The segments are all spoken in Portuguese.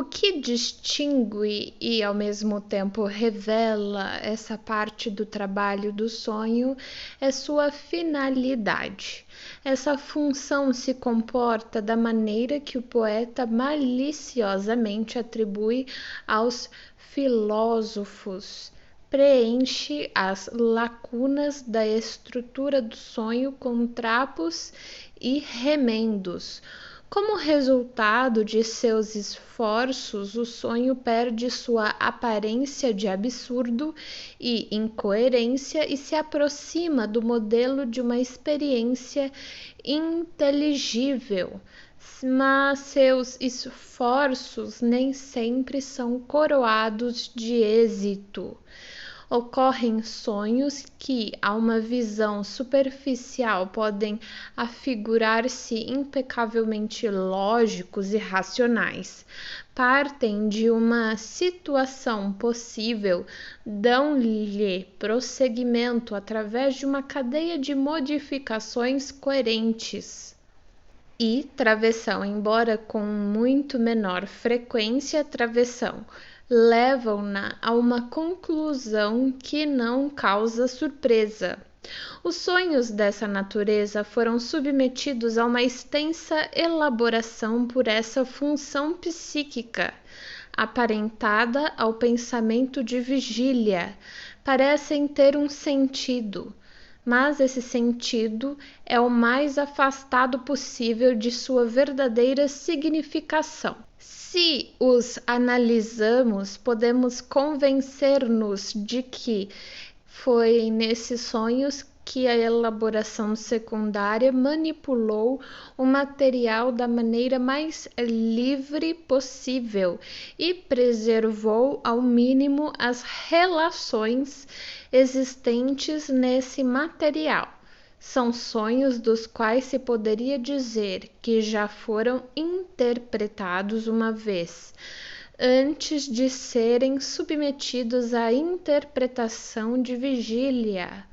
que distingue e ao mesmo tempo revela essa parte do trabalho do sonho é sua finalidade. Essa função se comporta da maneira que o poeta maliciosamente atribui aos filósofos. Preenche as lacunas da estrutura do sonho com trapos e remendos. Como resultado de seus esforços, o sonho perde sua aparência de absurdo e incoerência e se aproxima do modelo de uma experiência inteligível. Mas seus esforços nem sempre são coroados de êxito. Ocorrem sonhos que, a uma visão superficial, podem afigurar-se impecavelmente lógicos e racionais. Partem de uma situação possível, dão-lhe prosseguimento através de uma cadeia de modificações coerentes. E travessão, embora com muito menor frequência, travessão levam-na a uma conclusão que não causa surpresa. Os sonhos dessa natureza foram submetidos a uma extensa elaboração por essa função psíquica, aparentada ao pensamento de vigília. Parecem ter um sentido, mas esse sentido é o mais afastado possível de sua verdadeira significação. Se os analisamos, podemos convencer-nos de que foi nesses sonhos que a elaboração secundária manipulou o material da maneira mais livre possível e preservou ao mínimo as relações existentes nesse material. São sonhos dos quais se poderia dizer que já foram interpretados uma vez, antes de serem submetidos à interpretação de vigília.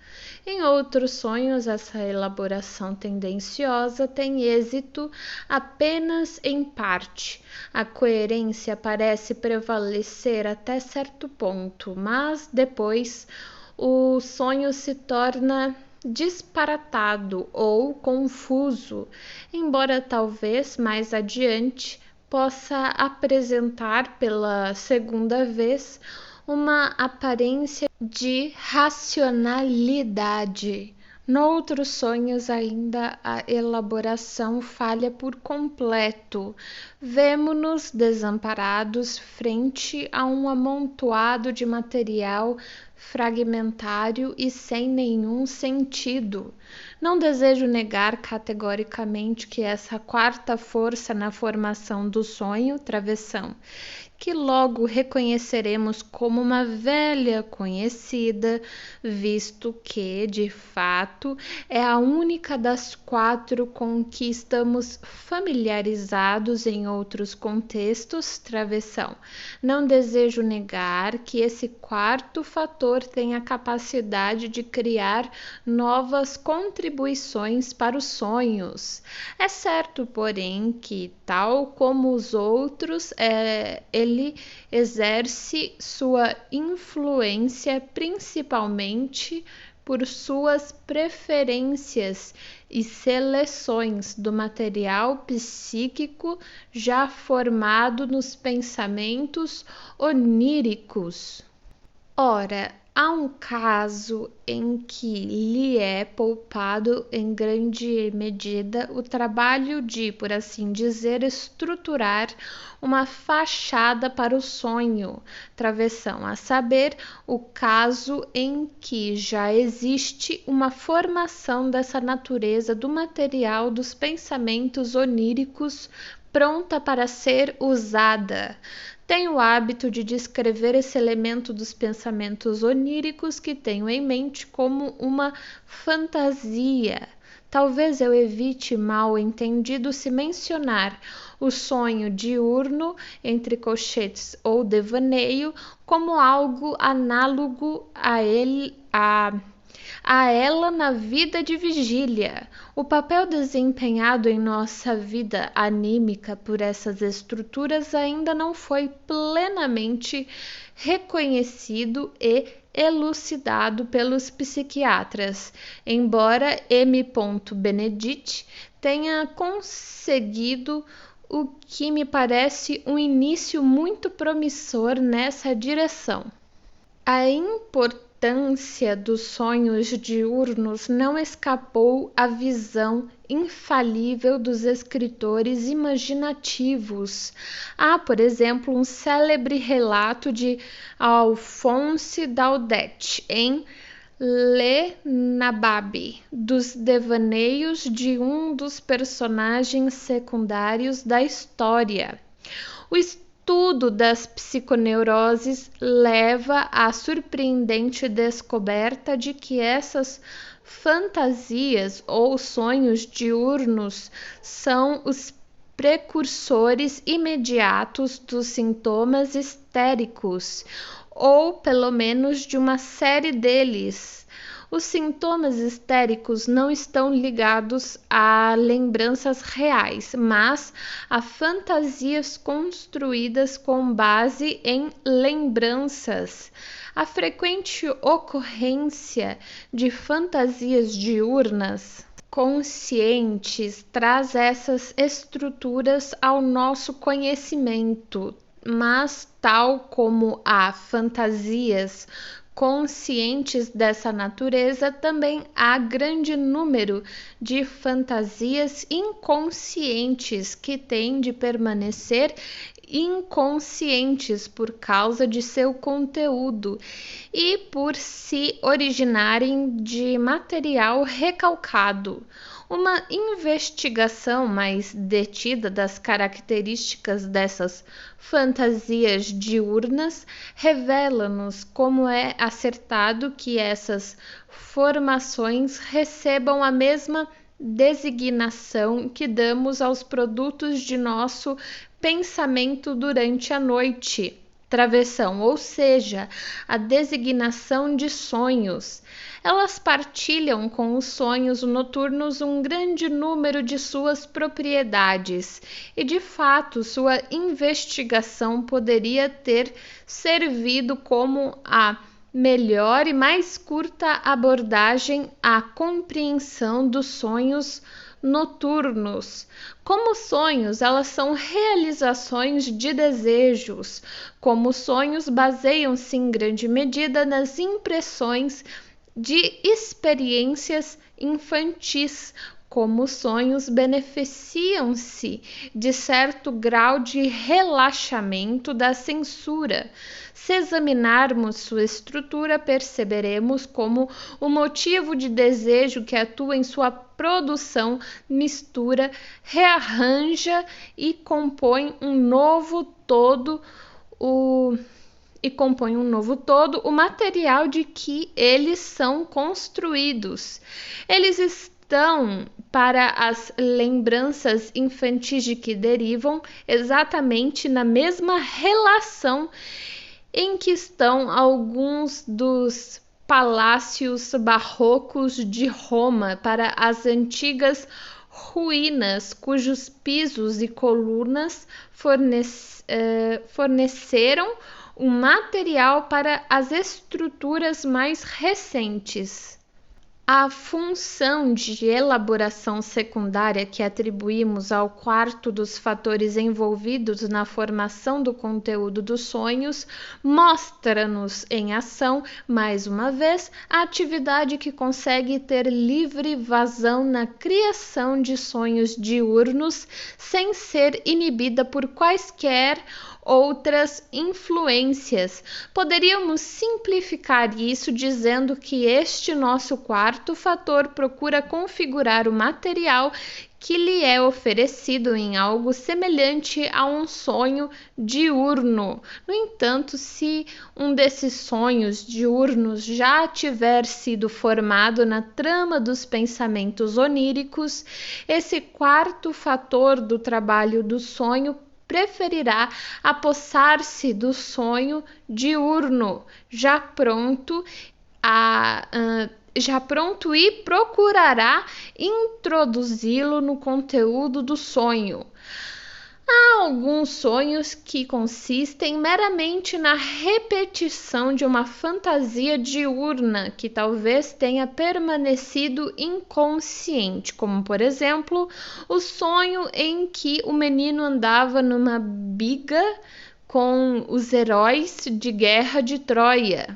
Em outros sonhos, essa elaboração tendenciosa tem êxito apenas em parte. A coerência parece prevalecer até certo ponto, mas depois o sonho se torna disparatado ou confuso, embora talvez mais adiante possa apresentar pela segunda vez uma aparência de racionalidade. Noutros sonhos ainda a elaboração falha por completo. Vemo-nos desamparados frente a um amontoado de material fragmentário e sem nenhum sentido. Não desejo negar categoricamente que essa quarta força na formação do sonho, travessão, que logo reconheceremos como uma velha conhecida, visto que, de fato, é a única das quatro com que estamos familiarizados em outros contextos, travessão. Não desejo negar que esse quarto fator tem a capacidade de criar novas contribuições para os sonhos. É certo, porém, que, tal como os outros, ele exerce sua influência principalmente por suas preferências e seleções do material psíquico já formado nos pensamentos oníricos. Ora, há um caso em que lhe é poupado em grande medida o trabalho de, por assim dizer, estruturar uma fachada para o sonho, travessão, a saber, o caso em que já existe uma formação dessa natureza do material dos pensamentos oníricos pronta para ser usada. Tenho o hábito de descrever esse elemento dos pensamentos oníricos que tenho em mente como uma fantasia. Talvez eu evite mal entendido se mencionar o sonho diurno, entre colchetes ou devaneio, como algo análogo a a ela na vida de vigília. O papel desempenhado em nossa vida anímica por essas estruturas ainda não foi plenamente reconhecido e elucidado pelos psiquiatras, embora M. Benedict tenha conseguido o que me parece um início muito promissor nessa direção. A importância dos sonhos diurnos não escapou à visão infalível dos escritores imaginativos. Há, por exemplo, um célebre relato de Alphonse Daudet em Le Nabab, dos devaneios de um dos personagens secundários da história. O estudo das psiconeuroses leva à surpreendente descoberta de que essas fantasias ou sonhos diurnos são os precursores imediatos dos sintomas histéricos, ou pelo menos de uma série deles. Os sintomas histéricos não estão ligados a lembranças reais, mas a fantasias construídas com base em lembranças. A frequente ocorrência de fantasias diurnas conscientes traz essas estruturas ao nosso conhecimento, mas tal como há fantasias conscientes dessa natureza, também há grande número de fantasias inconscientes que têm de permanecer inconscientes por causa de seu conteúdo e por se originarem de material recalcado. Uma investigação mais detida das características dessas fantasias diurnas revela-nos como é acertado que essas formações recebam a mesma designação que damos aos produtos de nosso pensamento durante a noite, travessão, ou seja, a designação de sonhos. Elas partilham com os sonhos noturnos um grande número de suas propriedades e, de fato, sua investigação poderia ter servido como a melhor e mais curta abordagem à compreensão dos sonhos noturnos. Como sonhos, elas são realizações de desejos. Como sonhos, baseiam-se em grande medida nas impressões de experiências infantis. Como sonhos, beneficiam-se de certo grau de relaxamento da censura. Se examinarmos sua estrutura, perceberemos como o motivo de desejo que atua em sua produção mistura, rearranja e compõe um novo todo o material de que eles são construídos. Eles estão para as lembranças infantis de que derivam exatamente na mesma relação em que estão alguns dos palácios barrocos de Roma para as antigas ruínas cujos pisos e colunas forneceram um material para as estruturas mais recentes. A função de elaboração secundária que atribuímos ao quarto dos fatores envolvidos na formação do conteúdo dos sonhos mostra-nos em ação, mais uma vez, a atividade que consegue ter livre vazão na criação de sonhos diurnos sem ser inibida por quaisquer outras influências. Poderíamos simplificar isso dizendo que este nosso quarto fator procura configurar o material que lhe é oferecido em algo semelhante a um sonho diurno. No entanto, se um desses sonhos diurnos já tiver sido formado na trama dos pensamentos oníricos, esse quarto fator do trabalho do sonho preferirá apossar-se do sonho diurno já pronto já pronto e procurará introduzi-lo no conteúdo do sonho. Há alguns sonhos que consistem meramente na repetição de uma fantasia diurna que talvez tenha permanecido inconsciente, como, por exemplo, o sonho em que o menino andava numa biga com os heróis de Guerra de Troia.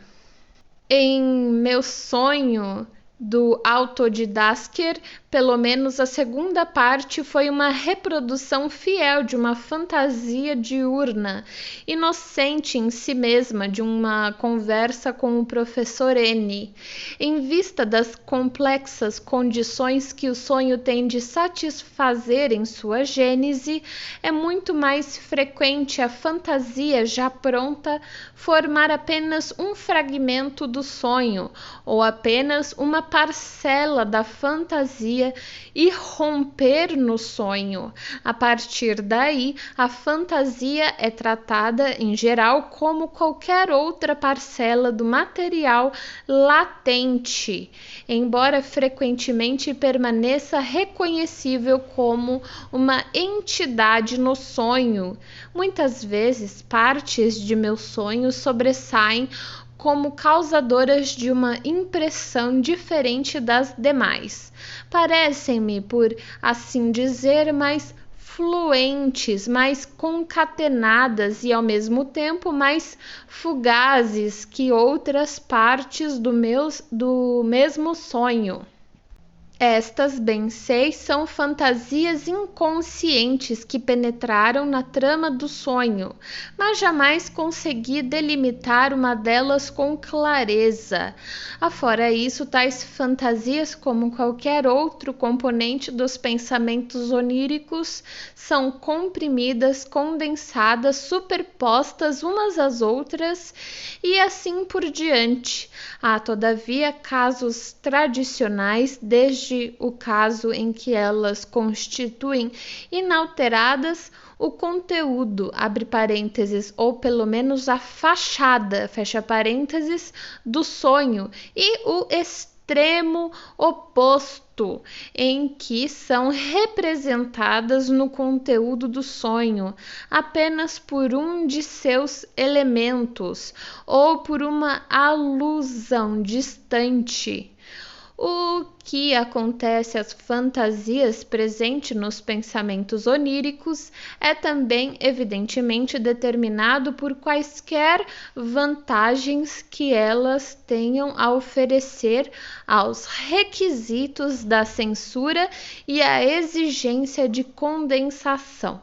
Em meu sonho do Autodidasker, pelo menos a segunda parte foi uma reprodução fiel de uma fantasia diurna, inocente em si mesma, de uma conversa com o professor N. Em vista das complexas condições que o sonho tem de satisfazer em sua gênese, é muito mais frequente a fantasia já pronta formar apenas um fragmento do sonho, ou apenas uma parcela da fantasia e romper no sonho. A partir daí, a fantasia é tratada, em geral, como qualquer outra parcela do material latente, embora frequentemente permaneça reconhecível como uma entidade no sonho. Muitas vezes, partes de meus sonhos sobressaem como causadoras de uma impressão diferente das demais. Parecem-me, por assim dizer, mais fluentes, mais concatenadas e ao mesmo tempo mais fugazes que outras partes do mesmo sonho. Estas, bem sei, são fantasias inconscientes que penetraram na trama do sonho, mas jamais consegui delimitar uma delas com clareza. Afora isso, tais fantasias, como qualquer outro componente dos pensamentos oníricos, são comprimidas, condensadas, superpostas umas às outras e assim por diante. Há, todavia, casos tradicionais, desde o caso em que elas constituem inalteradas o conteúdo, abre parênteses, ou pelo menos a fachada, fecha parênteses, do sonho, e o extremo oposto, em que são representadas no conteúdo do sonho apenas por um de seus elementos ou por uma alusão distante. O que acontece às fantasias presentes nos pensamentos oníricos é também evidentemente determinado por quaisquer vantagens que elas tenham a oferecer aos requisitos da censura e à exigência de condensação.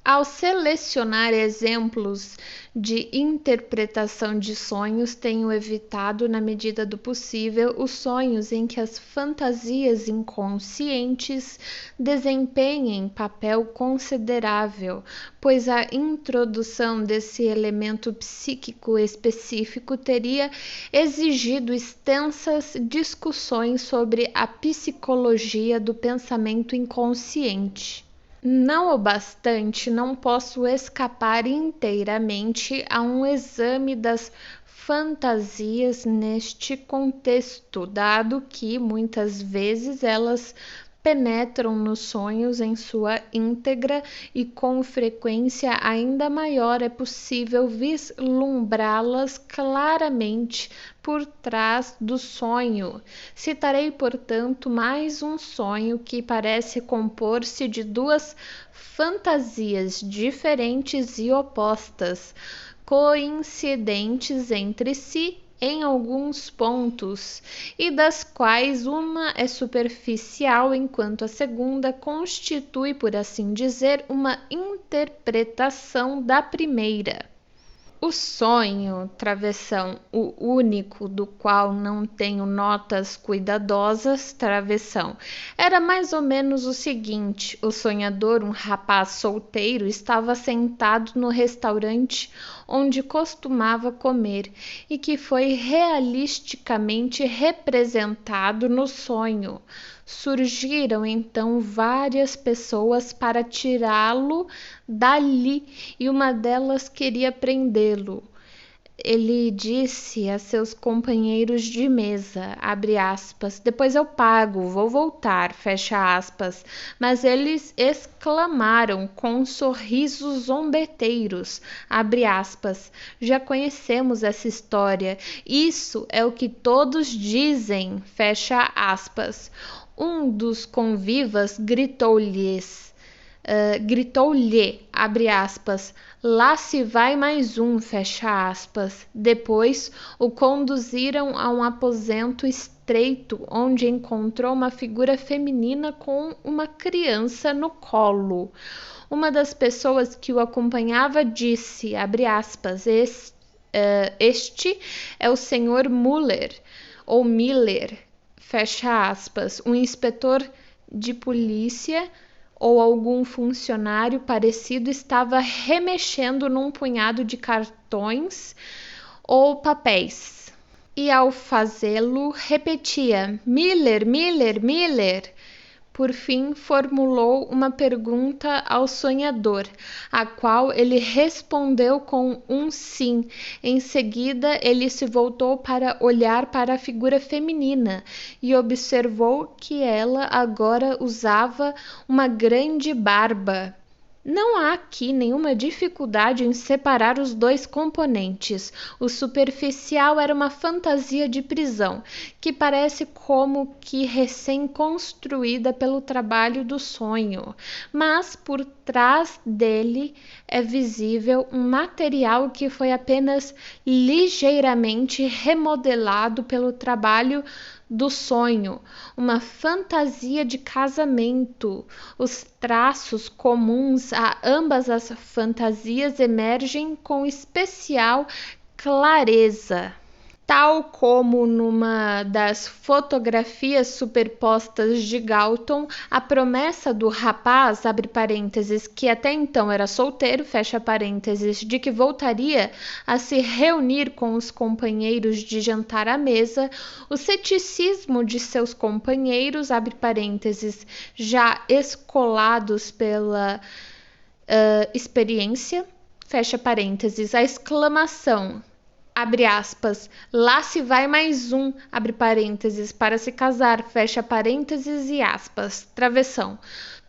Ao selecionar exemplos de interpretação de sonhos, tenho evitado, na medida do possível, os sonhos em que as fantasias inconscientes desempenhem papel considerável, pois a introdução desse elemento psíquico específico teria exigido extensas discussões sobre a psicologia do pensamento inconsciente. Não obstante, não posso escapar inteiramente a um exame das fantasias neste contexto, dado que muitas vezes elas penetram nos sonhos em sua íntegra e com frequência ainda maior é possível vislumbrá-las claramente por trás do sonho. Citarei, portanto, mais um sonho que parece compor-se de duas fantasias diferentes e opostas, coincidentes entre si em alguns pontos, e das quais uma é superficial, enquanto a segunda constitui, por assim dizer, uma interpretação da primeira. O sonho, travessão, o único do qual não tenho notas cuidadosas, travessão, era mais ou menos o seguinte: o sonhador, um rapaz solteiro, estava sentado no restaurante onde costumava comer e que foi realisticamente representado no sonho. Surgiram então várias pessoas para tirá-lo dali e uma delas queria prendê-lo. ele disse a seus companheiros de mesa, abre aspas, depois eu pago, vou voltar, fecha aspas, mas eles exclamaram com sorrisos zombeteiros, abre aspas, já conhecemos essa história, isso é o que todos dizem, fecha aspas. Um dos convivas gritou-lhe, abre aspas, lá se vai mais um, fecha aspas. Depois o conduziram a um aposento estreito, onde encontrou uma figura feminina com uma criança no colo. Uma das pessoas que o acompanhava disse, abre aspas, este é o Sr. Miller, fecha aspas, um inspetor de polícia ou algum funcionário parecido estava remexendo num punhado de cartões ou papéis. E ao fazê-lo, repetia, Miller, Miller, Miller. Por fim, formulou uma pergunta ao sonhador, a qual ele respondeu com um sim. Em seguida, ele se voltou para olhar para a figura feminina e observou que ela agora usava uma grande barba. Não há aqui nenhuma dificuldade em separar os dois componentes. O superficial era uma fantasia de prisão, que parece como que recém-construída pelo trabalho do sonho, mas por trás dele é visível um material que foi apenas ligeiramente remodelado pelo trabalho do sonho, uma fantasia de casamento. Os traços comuns a ambas as fantasias emergem com especial clareza. Tal como numa das fotografias superpostas de Galton, a promessa do rapaz, abre parênteses, que até então era solteiro, fecha parênteses, de que voltaria a se reunir com os companheiros de jantar à mesa, o ceticismo de seus companheiros, abre parênteses, já escolados pela experiência, fecha parênteses, a exclamação, abre aspas, lá se vai mais um, abre parênteses, para se casar, fecha parênteses e aspas, travessão.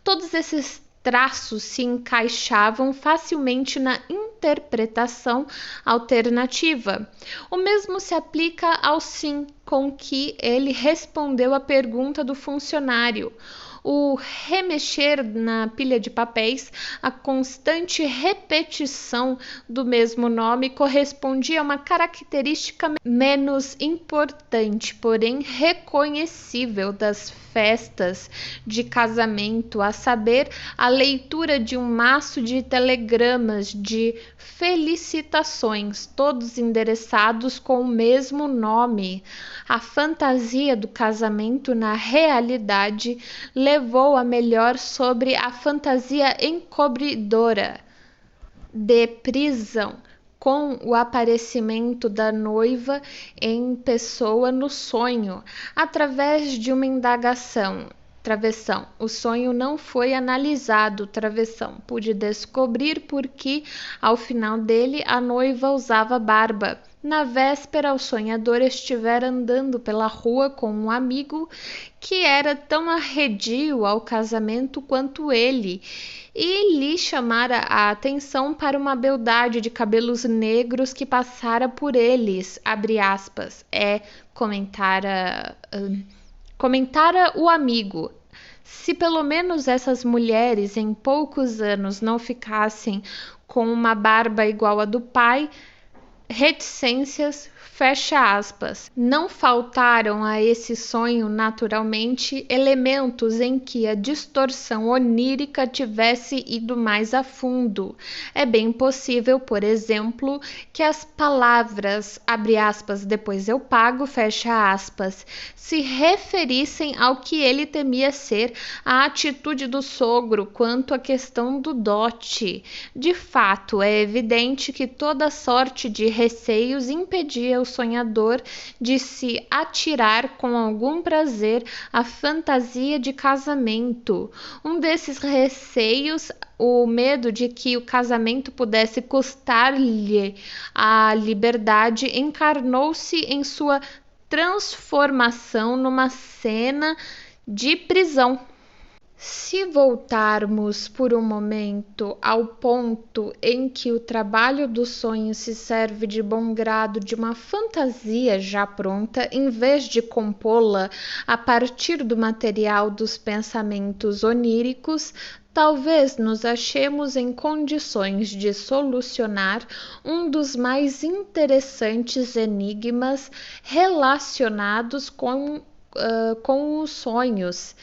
Todos esses traços se encaixavam facilmente na interpretação alternativa. O mesmo se aplica ao sim com que ele respondeu à pergunta do funcionário. O remexer na pilha de papéis, a constante repetição do mesmo nome correspondia a uma característica menos importante, porém reconhecível das festas de casamento, a saber, a leitura de um maço de telegramas de felicitações, todos endereçados com o mesmo nome. A fantasia do casamento na realidade levou a melhor sobre a fantasia encobridora de prisão, com o aparecimento da noiva em pessoa no sonho, através de uma indagação. Travessão. O sonho não foi analisado. Travessão. Pude descobrir porque, ao final dele, a noiva usava barba. Na véspera, o sonhador estivera andando pela rua com um amigo que era tão arredio ao casamento quanto ele, e lhe chamara a atenção para uma beldade de cabelos negros que passara por eles, abre aspas, comentara o amigo. Se pelo menos essas mulheres em poucos anos não ficassem com uma barba igual à do pai, reticências, fecha aspas. Não faltaram a esse sonho, naturalmente, elementos em que a distorção onírica tivesse ido mais a fundo. É bem possível, por exemplo, que as palavras, abre aspas, depois eu pago, fecha aspas, se referissem ao que ele temia ser a atitude do sogro quanto à questão do dote. De fato, é evidente que toda sorte de receios impedia o sonhador de se atirar com algum prazer à fantasia de casamento. Um desses receios, o medo de que o casamento pudesse custar-lhe a liberdade, encarnou-se em sua transformação numa cena de prisão. Se voltarmos por um momento ao ponto em que o trabalho do sonho se serve de bom grado de uma fantasia já pronta, em vez de compô-la a partir do material dos pensamentos oníricos, talvez nos achemos em condições de solucionar um dos mais interessantes enigmas relacionados com os sonhos.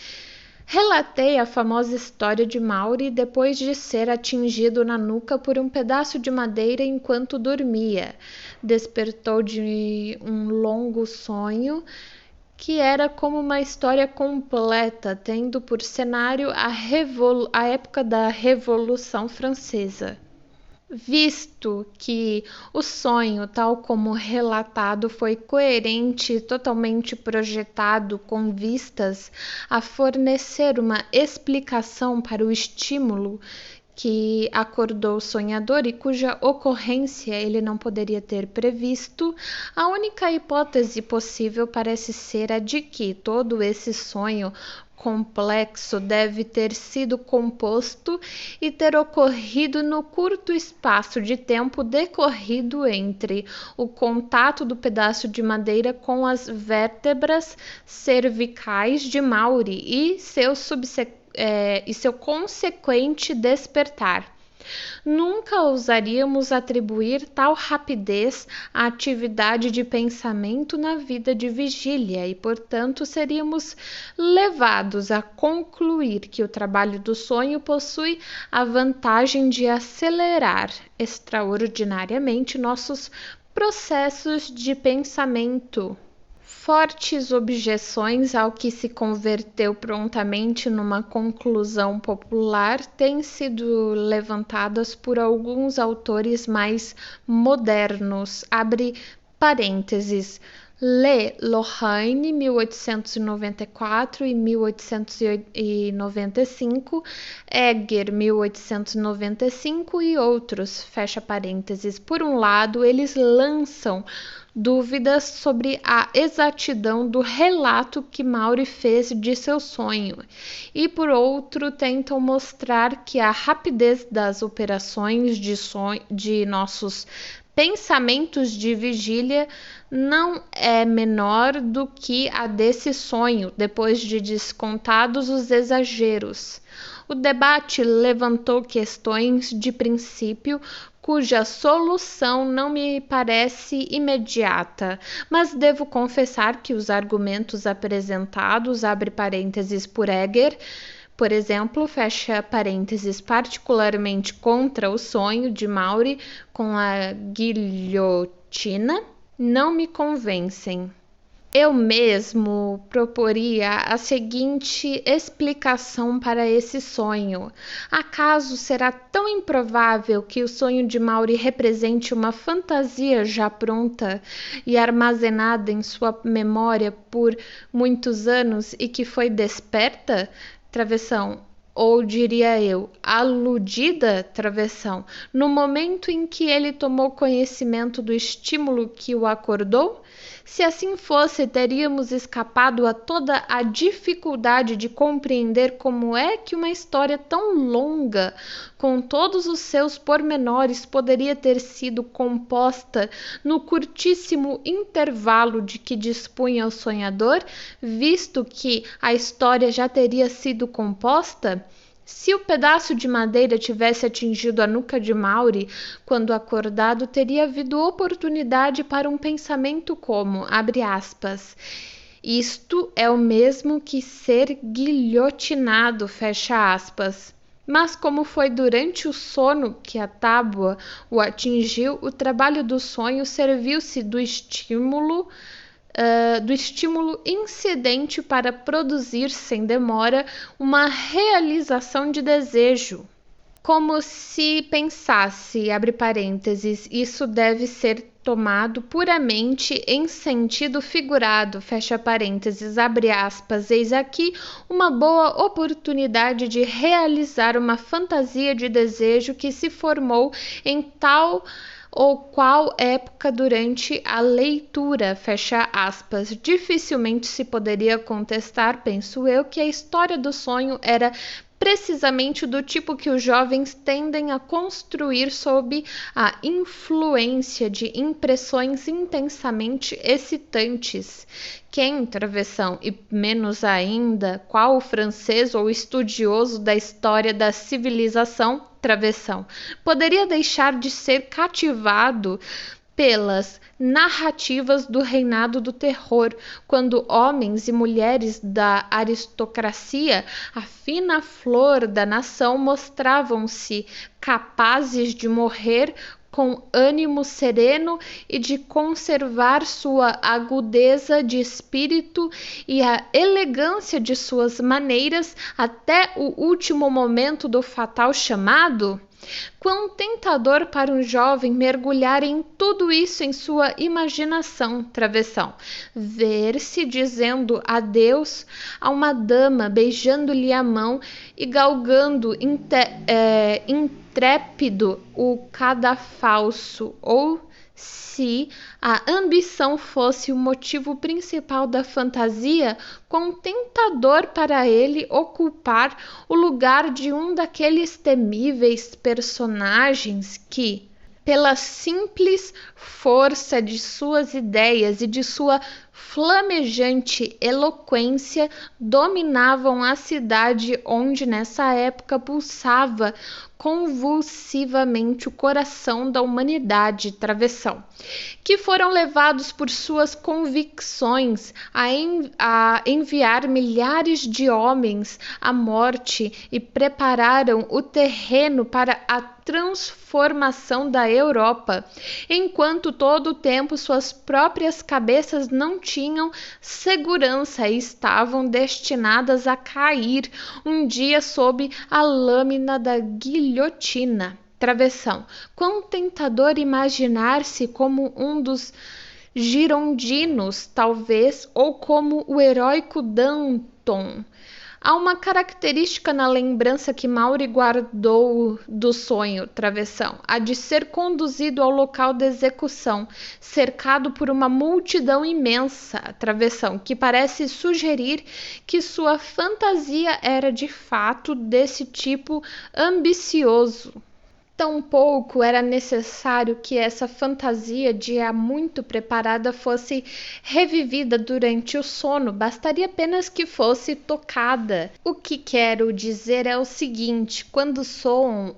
Relatei a famosa história de Maury depois de ser atingido na nuca por um pedaço de madeira enquanto dormia. Despertou de um longo sonho que era como uma história completa, tendo por cenário a época da Revolução Francesa. Visto que o sonho, tal como relatado, foi coerente e totalmente projetado com vistas a fornecer uma explicação para o estímulo que acordou o sonhador e cuja ocorrência ele não poderia ter previsto, a única hipótese possível parece ser a de que todo esse sonho complexo deve ter sido composto e ter ocorrido no curto espaço de tempo decorrido entre o contato do pedaço de madeira com as vértebras cervicais de Maury e seu consequente despertar. Nunca ousaríamos atribuir tal rapidez à atividade de pensamento na vida de vigília e, portanto, seríamos levados a concluir que o trabalho do sonho possui a vantagem de acelerar extraordinariamente nossos processos de pensamento. Fortes objeções ao que se converteu prontamente numa conclusão popular têm sido levantadas por alguns autores mais modernos. Abre parênteses. Le Lorraine, 1894 e 1895, Egger, 1895 e outros, fecha parênteses. Por um lado, eles lançam dúvidas sobre a exatidão do relato que Maury fez de seu sonho, e por outro tentam mostrar que a rapidez das operações de nossos pensamentos de vigília não é menor do que a desse sonho, depois de descontados os exageros. O debate levantou questões de princípio cuja solução não me parece imediata, mas devo confessar que os argumentos apresentados, abre parênteses, por Egger, por exemplo, fecha parênteses, particularmente contra o sonho de Maury com a guilhotina, não me convencem. Eu mesmo proporia a seguinte explicação para esse sonho. Acaso será tão improvável que o sonho de Maury represente uma fantasia já pronta e armazenada em sua memória por muitos anos e que foi desperta? Travessão. Ou diria eu, aludida, travessão, no momento em que ele tomou conhecimento do estímulo que o acordou? Se assim fosse, teríamos escapado a toda a dificuldade de compreender como é que uma história tão longa, com todos os seus pormenores, poderia ter sido composta no curtíssimo intervalo de que dispunha o sonhador, visto que a história já teria sido composta. Se o pedaço de madeira tivesse atingido a nuca de Maury quando acordado, teria havido oportunidade para um pensamento como, abre aspas, isto é o mesmo que ser guilhotinado, fecha aspas. Mas como foi durante o sono que a tábua o atingiu, o trabalho do sonho serviu-se do estímulo incidente para produzir sem demora uma realização de desejo. Como se pensasse, abre parênteses, isso deve ser tomado puramente em sentido figurado, fecha parênteses, abre aspas, eis aqui uma boa oportunidade de realizar uma fantasia de desejo que se formou em tal ou qual época durante a leitura, fecha aspas. Dificilmente se poderia contestar, penso eu, que a história do sonho era precisamente do tipo que os jovens tendem a construir sob a influência de impressões intensamente excitantes. Quem, travessão, e menos ainda, qual o francês ou estudioso da história da civilização, travessão, poderia deixar de ser cativado pelas narrativas do reinado do terror, quando homens e mulheres da aristocracia, a fina flor da nação, mostravam-se capazes de morrer com ânimo sereno e de conservar sua agudeza de espírito e a elegância de suas maneiras até o último momento do fatal chamado? Quão tentador para um jovem mergulhar em tudo isso em sua imaginação, travessão. Ver-se dizendo adeus a uma dama, beijando-lhe a mão e galgando intrépido o cadafalso, ou se a ambição fosse o motivo principal da fantasia, quão tentador para ele ocupar o lugar de um daqueles temíveis personagens que, pela simples força de suas ideias e de sua flamejante eloquência, dominavam a cidade onde nessa época pulsava convulsivamente o coração da humanidade, travessão, que foram levados por suas convicções a enviar milhares de homens à morte e prepararam o terreno para a transformação da Europa, enquanto todo o tempo suas próprias cabeças não tinham segurança e estavam destinadas a cair um dia sob a lâmina da guilhotina. Travessão. Quão tentador imaginar-se como um dos girondinos, talvez, ou como o heróico Danton. Há uma característica na lembrança que Maury guardou do sonho, travessão, a de ser conduzido ao local da execução, cercado por uma multidão imensa, travessão, que parece sugerir que sua fantasia era de fato desse tipo ambicioso. Tampouco era necessário que essa fantasia já muito preparada fosse revivida durante o sono, bastaria apenas que fosse tocada. O que quero dizer é o seguinte: quando soam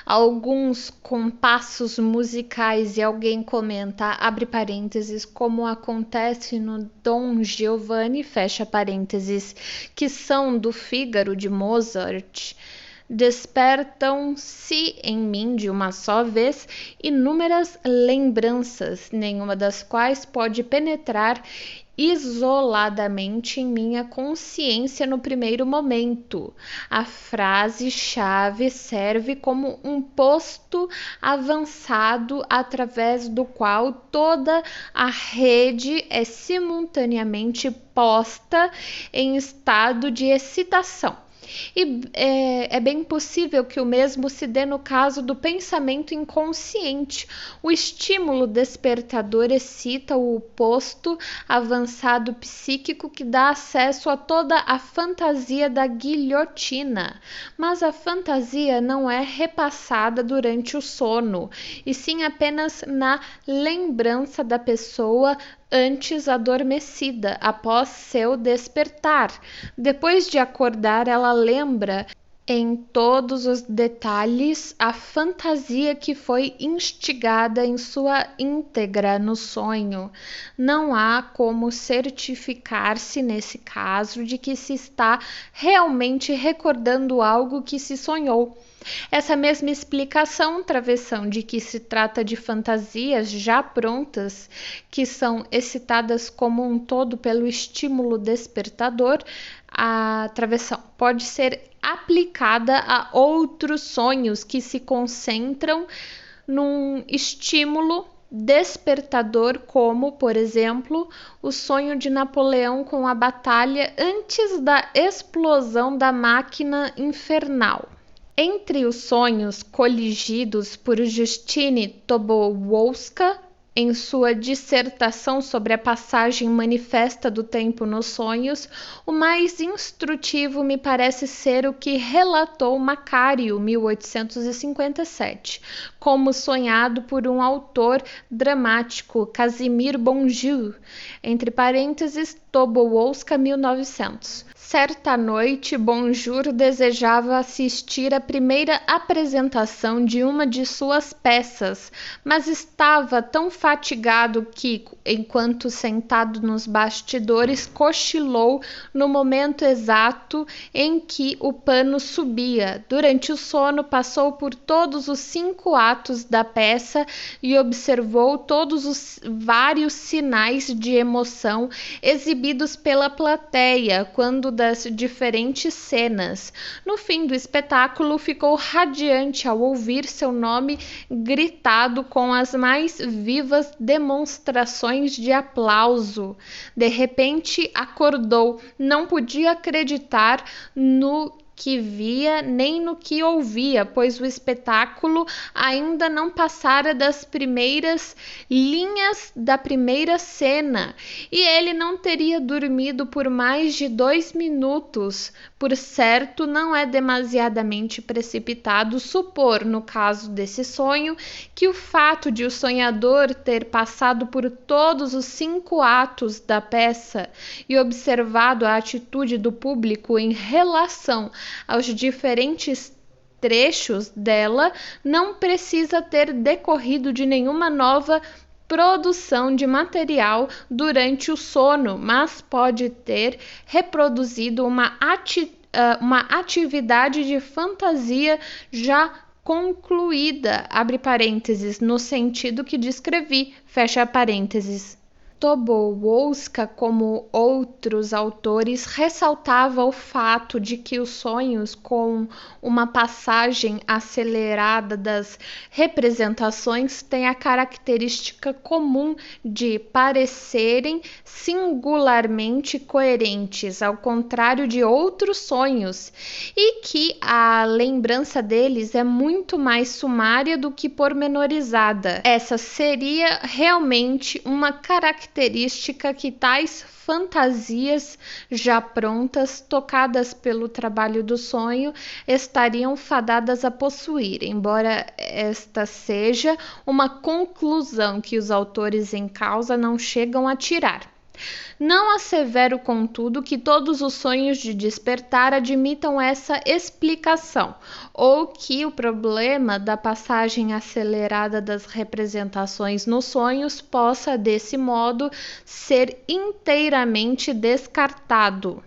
alguns compassos musicais e alguém comenta, abre parênteses, como acontece no Dom Giovanni, fecha parênteses, que são do Fígaro de Mozart, despertam-se em mim de uma só vez inúmeras lembranças, nenhuma das quais pode penetrar isoladamente em minha consciência no primeiro momento. A frase-chave serve como um posto avançado através do qual toda a rede é simultaneamente posta em estado de excitação. E é bem possível que o mesmo se dê no caso do pensamento inconsciente. O estímulo despertador excita o posto avançado psíquico que dá acesso a toda a fantasia da guilhotina. Mas a fantasia não é repassada durante o sono, e sim apenas na lembrança da pessoa antes adormecida, após seu despertar. Depois de acordar, ela lembra em todos os detalhes a fantasia que foi instigada em sua íntegra no sonho. Não há como certificar-se nesse caso de que se está realmente recordando algo que se sonhou. Essa mesma explicação, travessão, de que se trata de fantasias já prontas, que são excitadas como um todo pelo estímulo despertador, a travessão pode ser aplicada a outros sonhos que se concentram num estímulo despertador, como, por exemplo, o sonho de Napoleão com a batalha antes da explosão da máquina infernal. Entre os sonhos coligidos por Justine Tobolowska em sua dissertação sobre a passagem manifesta do tempo nos sonhos, o mais instrutivo me parece ser o que relatou Macario, 1857, como sonhado por um autor dramático, Casimir Bonjour, entre parênteses, Tobolowska, 1900. Certa noite, Bonjour desejava assistir à primeira apresentação de uma de suas peças, mas estava tão fatigado que, enquanto sentado nos bastidores, cochilou no momento exato em que o pano subia. Durante o sono, passou por todos os 5 atos da peça e observou todos os vários sinais de emoção exibidos pela plateia quando das diferentes cenas. No fim do espetáculo, ficou radiante ao ouvir seu nome gritado com as mais vivas demonstrações de aplauso. De repente, acordou. Não podia acreditar no que via nem no que ouvia, pois o espetáculo ainda não passara das primeiras linhas da primeira cena e ele não teria dormido por mais de 2 minutos. Por certo, não é demasiadamente precipitado supor, no caso desse sonho, que o fato de o sonhador ter passado por todos os 5 atos da peça e observado a atitude do público em relação aos diferentes trechos dela não precisa ter decorrido de nenhuma nova produção de material durante o sono, mas pode ter reproduzido uma atividade de fantasia já concluída, abre parênteses, no sentido que descrevi, fecha parênteses. Tobolowska, como outros autores, ressaltava o fato de que os sonhos com uma passagem acelerada das representações têm a característica comum de parecerem singularmente coerentes, ao contrário de outros sonhos, e que a lembrança deles é muito mais sumária do que pormenorizada. Essa seria realmente uma característica que tais fantasias já prontas, tocadas pelo trabalho do sonho, estariam fadadas a possuir, embora esta seja uma conclusão que os autores em causa não chegam a tirar. Não assevero, contudo, que todos os sonhos de despertar admitam essa explicação, ou que o problema da passagem acelerada das representações nos sonhos possa, desse modo, ser inteiramente descartado.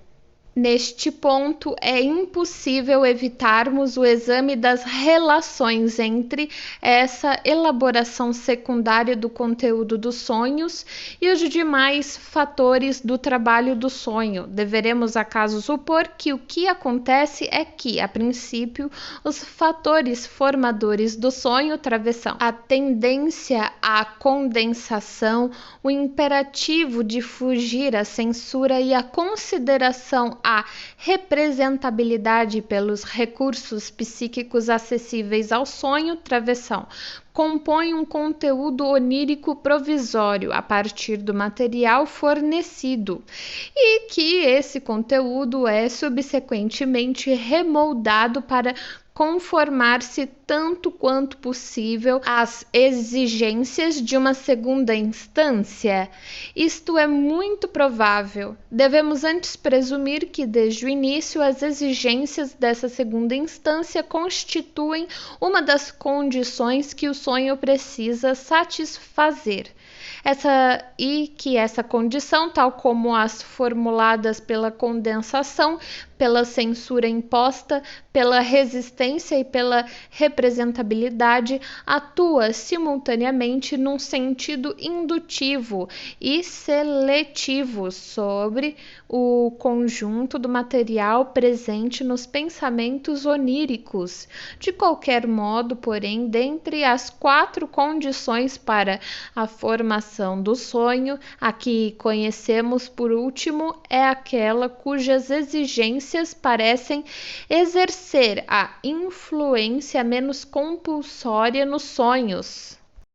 Neste ponto, é impossível evitarmos o exame das relações entre essa elaboração secundária do conteúdo dos sonhos e os demais fatores do trabalho do sonho. Deveremos, acaso, supor que o que acontece é que, a princípio, os fatores formadores do sonho, travessão, a tendência à condensação, o imperativo de fugir à censura e a consideração à representabilidade pelos recursos psíquicos acessíveis ao sonho, travessão, compõe um conteúdo onírico provisório a partir do material fornecido e que esse conteúdo é subsequentemente remoldado para conformar-se tanto quanto possível às exigências de uma segunda instância. Isto é muito provável. Devemos antes presumir que, desde o início, as exigências dessa segunda instância constituem uma das condições que o sonho precisa satisfazer. Essa condição, tal como as formuladas pela condensação, pela censura imposta, pela resistência e pela representabilidade, atua simultaneamente num sentido indutivo e seletivo sobre o conjunto do material presente nos pensamentos oníricos. De qualquer modo, porém, dentre as 4 condições para a formação do sonho, a que conhecemos por último é aquela cujas exigências parecem exercer a influência menos compulsória nos sonhos.